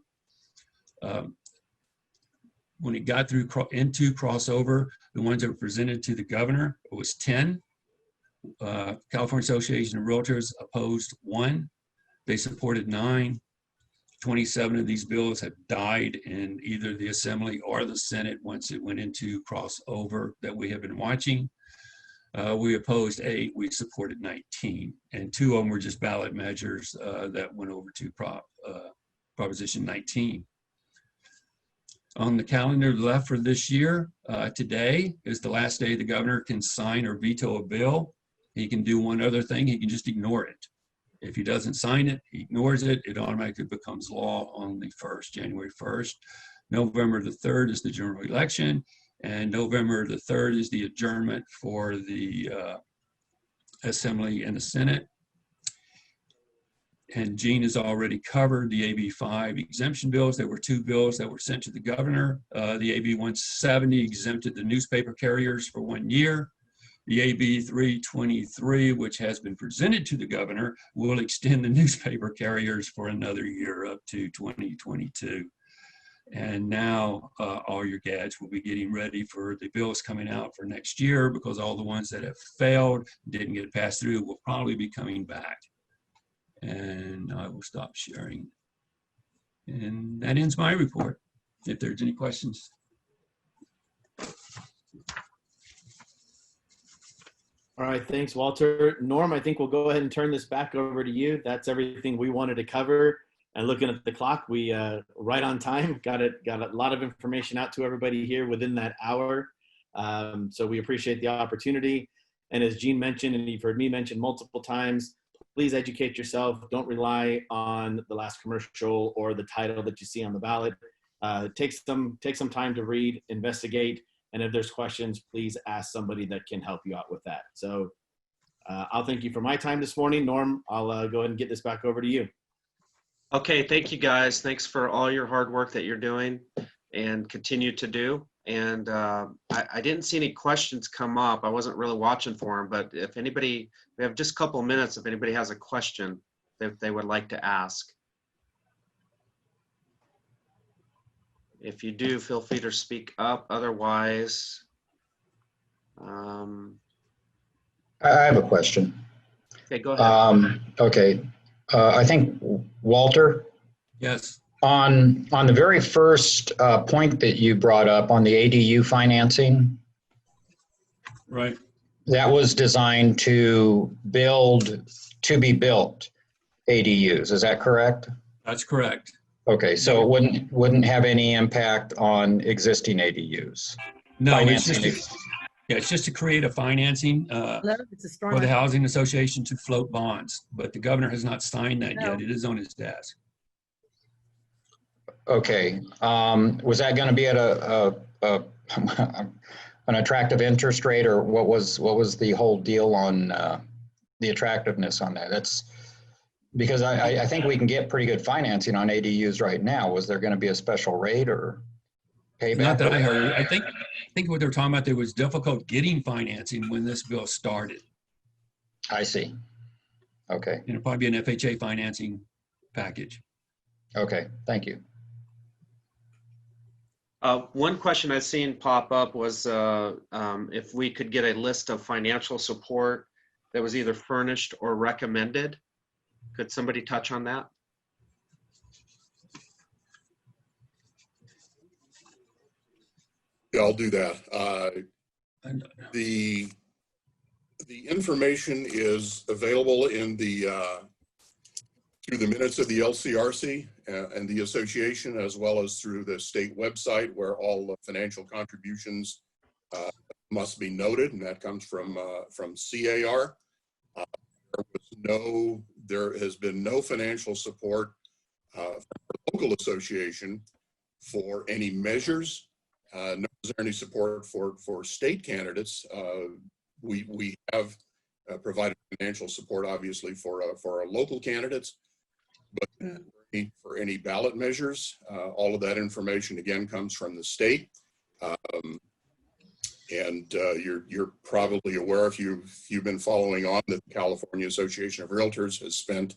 When it got through into crossover, the ones that were presented to the governor, it was 10. California Association of Realtors opposed 1. They supported 9. 27 of these bills have died in either the assembly or the Senate once it went into crossover that we have been watching. We opposed 8, we supported 19, and 2 of them were just ballot measures that went over to Proposition 19. On the calendar left for this year, today is the last day the governor can sign or veto a bill. He can do one other thing, he can just ignore it. If he doesn't sign it, he ignores it, it automatically becomes law on the 1st, January 1st. November the 3rd is the general election, and November the 3rd is the adjournment for the Assembly and the Senate. And Gene has already covered the AB 5 exemption bills. There were 2 bills that were sent to the governor. The AB 170 exempted the newspaper carriers for 1 year. The AB 323, which has been presented to the governor, will extend the newspaper carriers for another year up to 2022. And now all your gads will be getting ready for the bills coming out for next year, because all the ones that have failed, didn't get passed through, will probably be coming back. And I will stop sharing. And that ends my report. If there's any questions. All right, thanks, Walter. Norm, I think we'll go ahead and turn this back over to you. That's everything we wanted to cover. And looking at the clock, we right on time. Got a lot of information out to everybody here within that hour. So we appreciate the opportunity. And as Gene mentioned, and you've heard me mention multiple times, please educate yourself. Don't rely on the last commercial or the title that you see on the ballot. Take some time to read, investigate, and if there's questions, please ask somebody that can help you out with that. So I'll thank you for my time this morning. Norm, I'll go ahead and get this back over to you. Okay, thank you guys. Thanks for all your hard work that you're doing and continue to do. And I didn't see any questions come up. I wasn't really watching for them, but if anybody, we have just a couple of minutes if anybody has a question that they would like to ask. If you do, feel free to speak up. Otherwise, I have a question. okay, go ahead. Okay, I think Walter, Yes. on the very first point that you brought up on the ADU financing, Right. that was designed to be built ADUs. Is that correct? That's correct. Okay, so it wouldn't have any impact on existing ADUs. No, Financing. it's just to create a financing for the housing association to float bonds, but the governor has not signed that yet. It is on his desk. Okay, was that going to be at an attractive interest rate, or what was the whole deal on the attractiveness on that? That's because I think we can get pretty good financing on ADUs right now. Was there going to be a special rate or payback? Not that I heard. I think what they're talking about, there was difficult getting financing when this bill started. I see. Okay. And it'll probably be an FHA financing package. Okay, thank you. One question I've seen pop up was if we could get a list of financial support that was either furnished or recommended. Could somebody touch on that? Yeah, I'll do that. The information is available in through the minutes of the LCRC and the association, as well as through the state website, where all the financial contributions must be noted, and that comes from CAR. There has been no financial support from the local association for any measures. Nor is there any support for state candidates. We have provided financial support, obviously, for our local candidates, but for any ballot measures, all of that information again comes from the state. And you're probably aware, if you've been following on, that the California Association of Realtors has spent,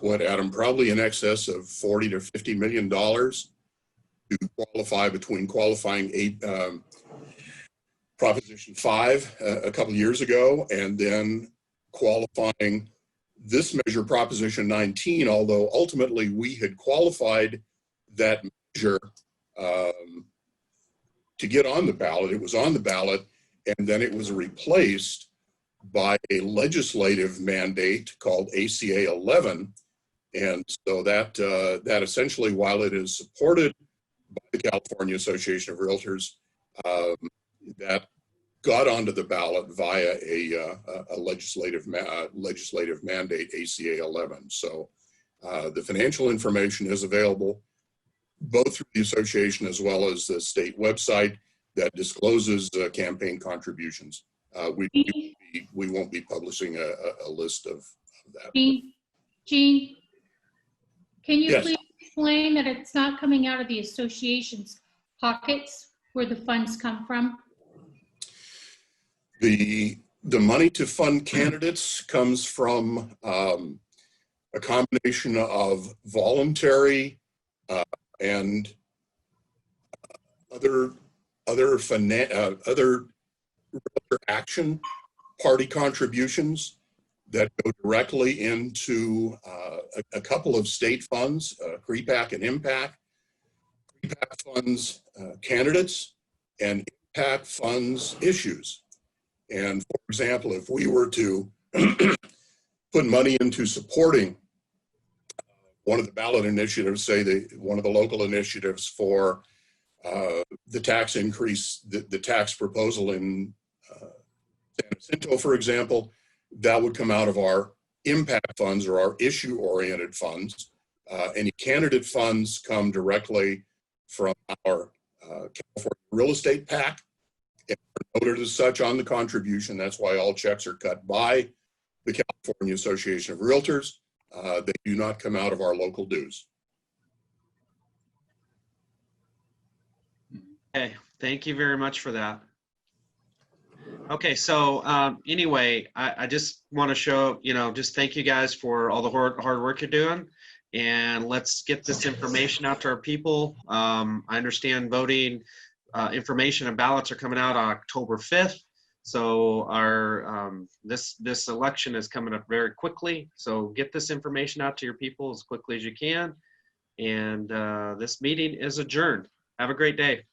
what, Adam, probably in excess of $40 to $50 million to qualify between qualifying Proposition 5 a couple of years ago, and then qualifying this measure, Proposition 19, although ultimately we had qualified that measure to get on the ballot. It was on the ballot, and then it was replaced by a legislative mandate called ACA 11. And so that essentially, while it is supported by the California Association of Realtors, that got onto the ballot via a legislative mandate, ACA 11. So the financial information is available both through the association as well as the state website that discloses campaign contributions. We won't be publishing a list of that. Gene, can you Yes. please explain that it's not coming out of the association's pockets where the funds come from? The money to fund candidates comes from a combination of voluntary and other action party contributions. that go directly into a couple of state funds, CREPAC and IMPAC. CREPAC funds candidates and IMPAC funds issues. And for example, if we were to put money into supporting one of the ballot initiatives, say one of the local initiatives for the tax increase, the tax proposal in San Jacinto, for example, that would come out of our impact funds or our issue-oriented funds. Any candidate funds come directly from our California Real Estate PAC, and are noted as such on the contribution. That's why all checks are cut by the California Association of Realtors. They do not come out of our local dues. Okay, thank you very much for that. Okay, so anyway, I just want to show, just thank you guys for all the hard work you're doing. And let's get this information out to our people. I understand voting information and ballots are coming out on October 5th. So our this election is coming up very quickly. So get this information out to your people as quickly as you can. And this meeting is adjourned. Have a great day.